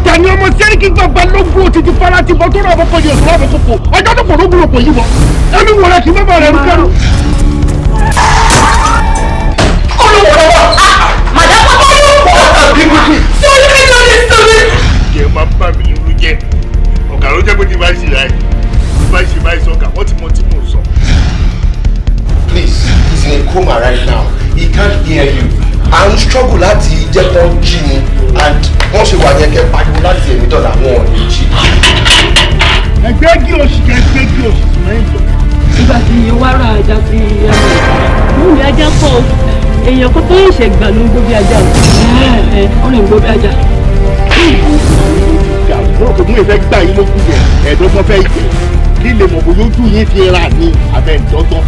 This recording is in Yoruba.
ìjà ni ọmọ sẹ́ríkì gbàgbà lógún òtítì fara ti bọ́ tó rà ọkọ̀ yẹn sọ́wọ́ àbọ̀kọ̀kọ̀ ọjọ́ tó pọ̀ lógún òpò yìí wọ̀ ẹni wọ̀rẹ́ kì í bá bàrẹ̀ rúkẹ́rù. olùwòrán màdàmú bá yóò pọ̀ tí ó ní kí ló ní sórí. jẹ́ máa bá mi irú jẹ́ ọ̀gá ló jẹ́ pé tí bá ṣe láì bá ṣe báyìí sọ́gà wọ́n ti mọ tí mò ń sọ. Please, he's in a coma right now. He can't hear you. I'm struggle láti jẹ́ kó jí ni and wọ́n ṣe wà yẹn kẹ́ pariwo láti ẹ̀mí dọ̀là wọn ò ní jí. ẹgbẹ́ gí oṣù kẹ́gbẹ́ gí oṣù mẹ́rin lọ. nígbà tí wàrà ajá sí ẹ̀rọ mi ajá pọ̀ èèyàn kó tó ṣe gbà ló ń gbó bí ajá ó lè ń gbó bí ajá. ìyàwó kò mú ìfẹ́ gbà yín lókun yẹn ẹ̀ẹ́dọ́gbọ́n fẹ́ yẹ kí lè mọ̀ bóyá ojú yín ti rà ní abẹ́ ìdọ́gbọ́n.